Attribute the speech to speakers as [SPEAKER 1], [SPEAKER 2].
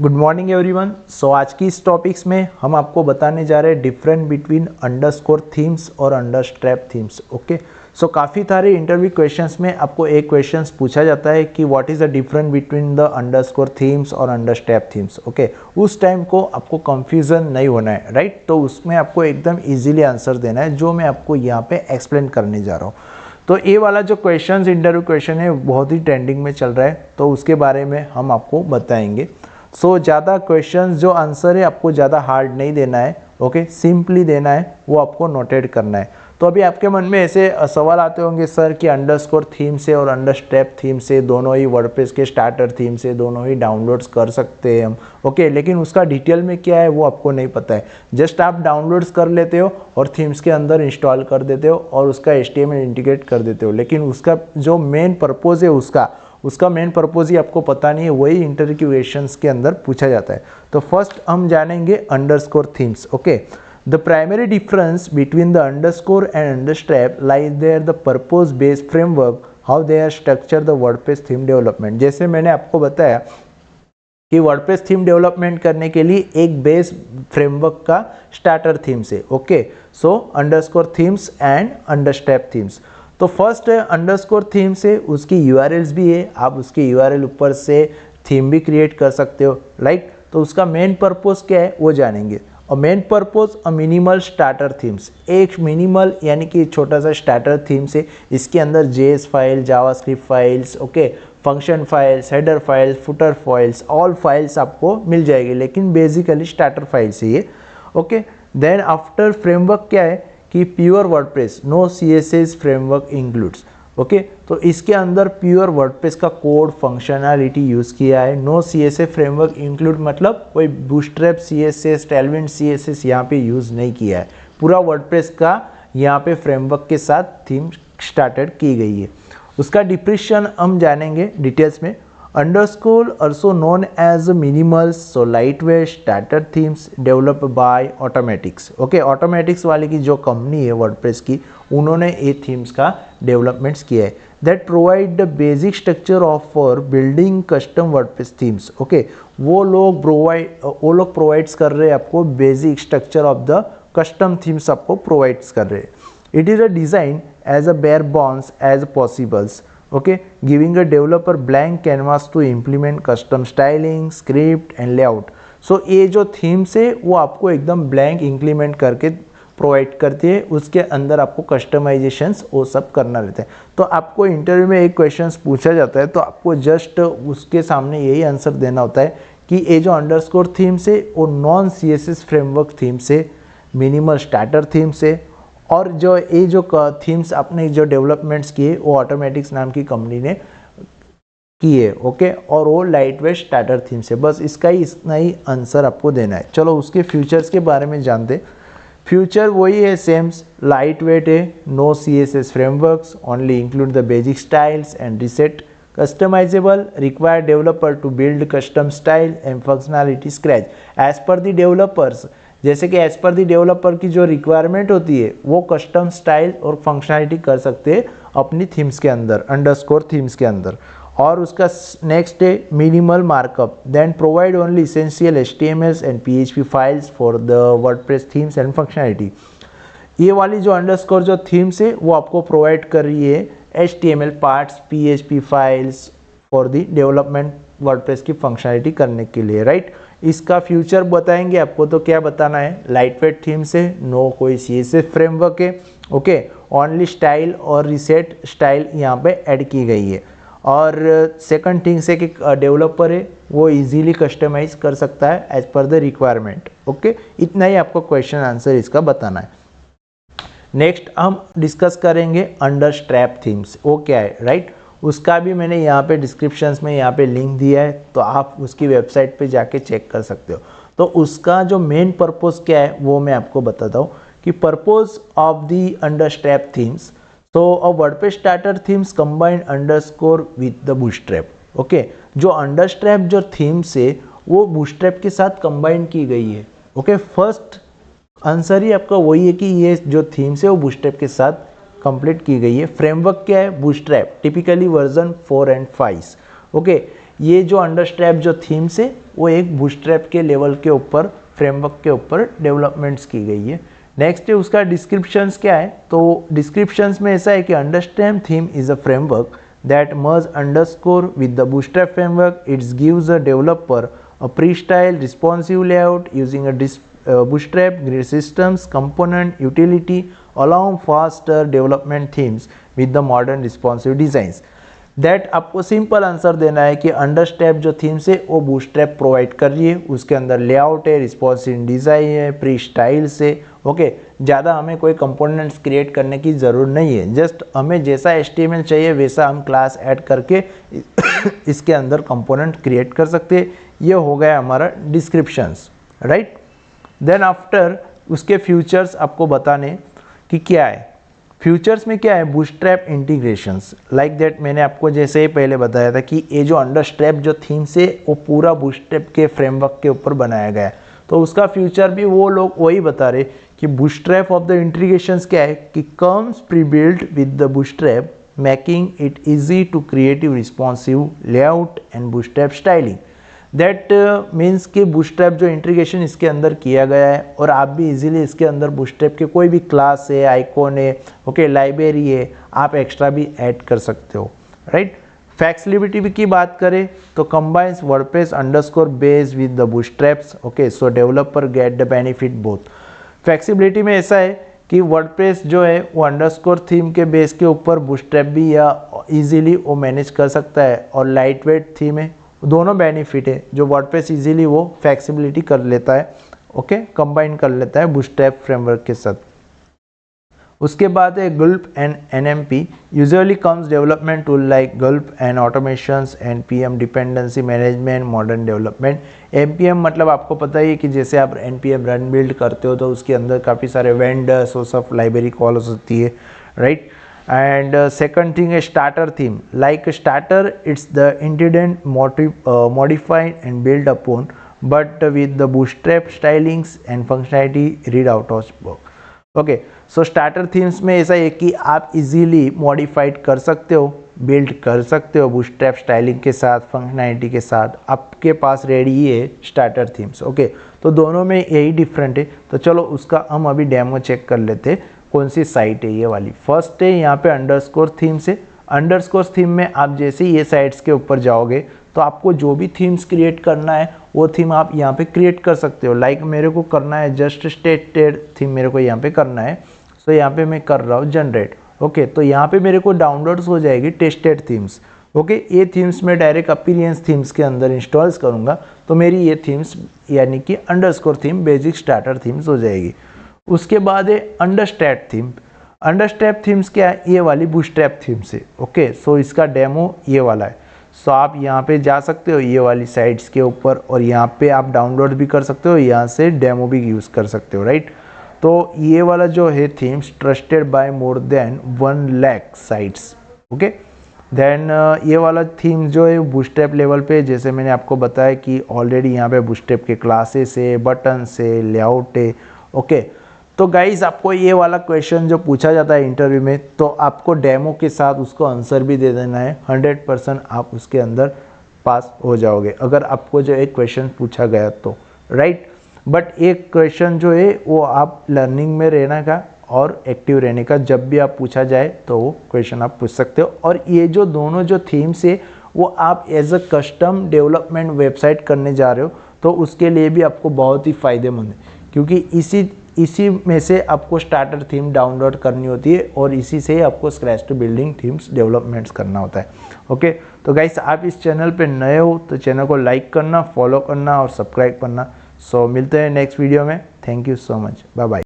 [SPEAKER 1] Good morning everyone. सो आज की इस टॉपिक्स में हम आपको बताने जा रहे हैं डिफरेंट बिटवीन अंडरस्कोर थीम्स और अंडरस्ट्रैप थीम्स। ओके, सो काफ़ी सारे इंटरव्यू क्वेश्चंस में आपको एक क्वेश्चंस पूछा जाता है कि what is the difference between the underscore themes और अंडरस्ट्रैप थीम्स। ओके, उस टाइम को आपको कंफ्यूजन नहीं होना है, राइट। तो उसमें आपको एकदम ईजिली आंसर देना है, जो मैं आपको यहाँ पे एक्सप्लेन करने जा रहा हूँ। तो ये वाला जो क्वेश्चंस इंटरव्यू क्वेश्चन है बहुत ही ट्रेंडिंग में चल रहा है, तो उसके बारे में हम आपको बताएंगे। सो ज़्यादा क्वेश्चंस जो आंसर है आपको ज़्यादा हार्ड नहीं देना है, ओके, सिंपली देना है, वो आपको नोटेड करना है। तो अभी आपके मन में ऐसे सवाल आते होंगे सर कि अंडरस्कोर थीम से और अंडरस्ट्रैप थीम से दोनों ही वर्डप्रेस के स्टार्टर थीम से दोनों ही डाउनलोड्स कर सकते हैं हम, ओके, लेकिन उसका डिटेल में क्या है वो आपको नहीं पता है। जस्ट आप डाउनलोड्स कर लेते हो और थीम्स के अंदर इंस्टॉल कर देते हो और उसका HTML इंटीग्रेट कर देते हो, लेकिन उसका जो मेन पर्पज़ है उसका मेन पर्पज़ ही आपको पता नहीं है, वही इंटरव्यू क्वेश्चंस के अंदर पूछा जाता है। तो फर्स्ट हम जानेंगे underscore themes. Okay, the primary difference between the underscore and Understrap lies their the purpose based framework how they are structure the WordPress theme development. जैसे मैंने आपको बताया कि वर्डप्रेस थीम डेवलपमेंट करने के लिए एक बेस फ्रेमवर्क का स्टार्टर थीम से, okay, so underscore themes and Understrap themes. तो फर्स्ट है अंडरस्कोर थीम से उसकी URLs भी है, आप उसकी URL ऊपर से थीम भी क्रिएट कर सकते हो, राइट। तो उसका मेन पर्पस क्या है वो जानेंगे। और main purpose a minimal starter themes, एक मिनिमल यानी कि छोटा सा स्टार्टर थीम से इसके अंदर JS file, JavaScript files, okay, function files, header files, footer files, all files आपको मिल जाएगी, लेकिन बेसिकली स्टार्टर फाइल से ये, ओके। देन आफ्टर फ्रेमवर्क क्या है कि pure WordPress, no CSS framework includes, okay. तो इसके अंदर प्योर वर्डप्रेस का कोड फंक्शनैलिटी यूज़ किया है। नो CSS फ्रेमवर्क इंक्लूड मतलब कोई बूटस्ट्रैप CSS, टेलविंड CSS यहाँ पे यूज़ नहीं किया है, पूरा वर्डप्रेस का यहाँ पे फ्रेमवर्क के साथ थीम स्टार्टेड की गई है। उसका डिप्रेशन हम जानेंगे डिटेल्स में। Underscore also known as minimals, so lightweight starter themes developed by Automatics. Okay, Automatics वाले की जो कंपनी है वर्डप्रेस की, उन्होंने ये थीम्स का डेवलपमेंट्स किया है। That provide the basic structure of for building custom WordPress themes. Okay, वो लोग प्रोवाइड्स कर रहे हैं आपको basic structure of the custom themes, आपको प्रोवाइड्स कर रहे हैं। It is a design as a bare bones as possibles. Okay, giving a developer blank canvas to implement custom styling, script and layout. So ये जो themes है वो आपको एकदम blank implement करके प्रोवाइड करती है, उसके अंदर आपको कस्टमाइजेशंस वो सब करना रहता है। तो आपको इंटरव्यू में एक क्वेश्चंस पूछा जाता है तो आपको जस्ट उसके सामने यही आंसर देना होता है कि ये जो अंडरस्कोर थीम्स है वो नॉन CSS फ्रेमवर्क थीम्स है, मिनिमल स्टार्टर थीम्स है, और जो ये जो थीम्स आपने जो डेवलपमेंट्स किए वो ऑटोमेटिक्स नाम की कंपनी ने किए, ओके, और वो लाइट वेट स्टार्टर थीम्स है। बस इसका ही इतना ही आंसर आपको देना है। चलो उसके फ्यूचर्स के बारे में जानते। फ्यूचर वही है, सेम लाइट वेट है, no CSS frameworks, only include the basic styles and reset, customisable, require developer to build custom style and functionality scratch as per the developers. जैसे कि एज पर दी developer की जो requirement होती है वो custom style और functionality कर सकते हैं अपनी थीम्स के अंदर, अंडरस्कोर थीम्स के अंदर। और उसका नेक्स्ट है minimal markup, then provide only essential HTML and PHP files for the WordPress themes and functionality. ये वाली जो अंडरस्कोर जो थीम्स है वो आपको प्रोवाइड कर रही है HTML parts, PHP files for the development WordPress की फंक्शनैलिटी करने के लिए, राइट। इसका फ्यूचर बताएंगे आपको, तो क्या बताना है, लाइटवेट थीम से, नो कोई CSS फ्रेमवर्क है, ओके, ओनली स्टाइल और रिसेट स्टाइल यहाँ पे ऐड की गई है। और सेकंड थिंग से कि डेवलपर है वो इजीली कस्टमाइज कर सकता है as per the requirement, okay. इतना ही आपको क्वेश्चन आंसर इसका बताना है। नेक्स्ट हम डिस्कस करेंगे अंडरस्ट्रैप थीम्स, वो क्या है, राइट। उसका भी मैंने यहाँ पे डिस्क्रिप्शंस में यहाँ पे लिंक दिया है, तो आप उसकी वेबसाइट पे जाके चेक कर सकते हो। तो उसका जो मेन पर्पस क्या है वो मैं आपको बताता हूँ कि purpose of the Understrap themes. तो a WordPress starter themes combine underscore with the Bootstrap, okay. जो अंडरस्ट्रैप जो थीम्स है वो बूटस्ट्रैप के साथ कंबाइन की गई है, ओके। फर्स्ट आंसर ही आपका वही है कि ये जो थीम्स है वो बूटस्ट्रैप के साथ कंप्लीट की गई है। फ्रेमवर्क क्या है, bootstrap, typically version 4 and 5, okay. ये जो अंडरस्ट्रैप जो थीम्स है वो एक बूटस्ट्रैप के लेवल के ऊपर, फ्रेमवर्क के ऊपर डेवलपमेंट्स की गई है। नेक्स्ट है उसका डिस्क्रिप्शंस क्या है, तो डिस्क्रिप्शंस में ऐसा है कि Understrap theme is a framework that merge underscore with the bootstrap framework. It gives a developer a pre-styled responsive layout using a bootstrap systems component utility, allowing faster development themes with the modern responsive designs. That आपको simple answer देना है कि अंडरस्टैप जो themes है वो bootstrap provide कर रही है, उसके अंदर लेआउट है, रिस्पॉन्सिव डिज़ाइन है, प्री स्टाइल्स है। ओके, ज़्यादा हमें कोई कंपोनेंट्स क्रिएट करने की ज़रूरत नहीं है, जस्ट हमें जैसा HTML चाहिए वैसा हम क्लास ऐड करके इसके अंदर कंपोनेंट क्रिएट कर सकते हैं। ये हो गया हमारा डिस्क्रिप्शंस, राइट। देन आफ्टर उसके फ्यूचर्स आपको बताने कि क्या है। फ्यूचर्स में क्या है, बूटस्ट्रैप इंटीग्रेशंस लाइक दैट। मैंने आपको जैसे ही पहले बताया था कि ये जो अंडरस्ट्रैप जो थीम से वो पूरा बूटस्ट्रैप के फ्रेमवर्क के ऊपर बनाया गया है, तो उसका फ्यूचर भी वो लोग वही बता रहे कि बूटस्ट्रैप ऑफ द इंटीग्रेशंस क्या है कि comes pre built with the Bootstrap, making it easy to creative responsive layout and Bootstrap styling. That means कि बूटस्ट्रैप जो इंटीग्रेशन इसके अंदर किया गया है और आप भी इजीली इसके अंदर बूटस्ट्रैप के कोई भी क्लास है, आइकॉन है, ओके, लाइब्रेरी है, आप एक्स्ट्रा भी ऐड कर सकते हो, राइट। फ्लेक्सिबिलिटी की बात करें तो combines WordPress underscore base with the Bootstraps, okay, so developer get the benefit both. Flexibility में ऐसा है कि वर्डप्रेस जो है वो अंडरस्कोर थीम के बेस के ऊपर बूटस्ट्रैप भी या इजीली वो मैनेज कर सकता है, और लाइट वेट थीम है, दोनों बेनिफिट है। जो वर्डप्रेस इजीली वो फ्लेक्सिबिलिटी कर लेता है, ओके, कंबाइन कर लेता है बूटस्ट्रैप फ्रेमवर्क के साथ। उसके बाद है Gulp and NMP, usually comes development tool like Gulp and automations, NPM dependency management, modern development. NPM मतलब आपको पता ही है कि जैसे आप NPM रन बिल्ड करते हो तो उसके अंदर काफ़ी सारे वेंडर्स और सब लाइब्रेरी कॉल्स होती है, right. And second thing is starter theme. Like a starter, it's the intended modified and built upon, but with the bootstrap stylings and functionality read out of book. Okay, so starter themes में ऐसा है कि आप easily modified कर सकते हो, build कर सकते हो bootstrap styling के साथ, functionality के साथ, आपके पास रेडी है starter themes. ओके, तो दोनों में यही डिफरेंट है। तो चलो उसका हम अभी डेमो चेक कर लेते हैं। कौन सी साइट है ये वाली, फर्स्ट है यहाँ पे अंडरस्कोर थीम से। अंडरस्कोर थीम में आप जैसे ये साइट्स के ऊपर जाओगे तो आपको जो भी थीम्स क्रिएट करना है वो थीम आप यहाँ पे क्रिएट कर सकते हो। लाइक मेरे को करना है जस्ट स्टेटेड थीम, मेरे को यहाँ पे करना है, सो यहाँ पे मैं कर रहा हूँ जनरेट। ओके, तो यहाँ पे मेरे को डाउनलोड्स हो जाएगी टेस्टेड थीम्स। ओके, ये थीम्स मैं डायरेक्ट अपीरियंस थीम्स के अंदर इंस्टॉल्स करूँगा तो मेरी ये थीम्स यानी कि underscore theme basic starter themes हो जाएगी। उसके बाद है अंडरस्ट्रैप थीम। अंडरस्ट्रैप थीम्स क्या है, ये वाली बूटस्ट्रैप थीम्स है। ओके, सो इसका डेमो ये वाला है। सो आप यहाँ पे जा सकते हो ये वाली साइट्स के ऊपर और यहाँ पे आप डाउनलोड भी कर सकते हो, यहाँ से डेमो भी यूज़ कर सकते हो, राइट। तो ये वाला जो है themes trusted by more than 1 lakh sites. Okay, then ये वाला थीम जो है बूटस्ट्रैप लेवल पे, जैसे मैंने आपको बताया कि ऑलरेडी यहाँ पे बूटस्ट्रैप के क्लासेस है, बटन्स है, लेआउट है। ओके, तो गाइज आपको ये वाला क्वेश्चन जो पूछा जाता है इंटरव्यू में, तो आपको डेमो के साथ उसको आंसर भी दे देना है। 100% आप उसके अंदर पास हो जाओगे अगर आपको जो एक क्वेश्चन पूछा गया तो, राइट। बट एक क्वेश्चन जो है वो आप लर्निंग में रहने का और एक्टिव रहने का, जब भी आप पूछा जाए तो वो क्वेश्चन आप पूछ सकते हो। और ये जो दोनों जो थीम्स है वो आप as a custom development website करने जा रहे हो तो उसके लिए भी आपको बहुत ही फ़ायदेमंद है, क्योंकि इसी में से आपको स्टार्टर थीम डाउनलोड करनी होती है और इसी से ही आपको scratch to building themes developments करना होता है। ओके, तो गाइस आप इस चैनल पे नए हो तो चैनल को लाइक करना, फॉलो करना और सब्सक्राइब करना। सो मिलते हैं नेक्स्ट वीडियो में। Thank you so much, bye bye.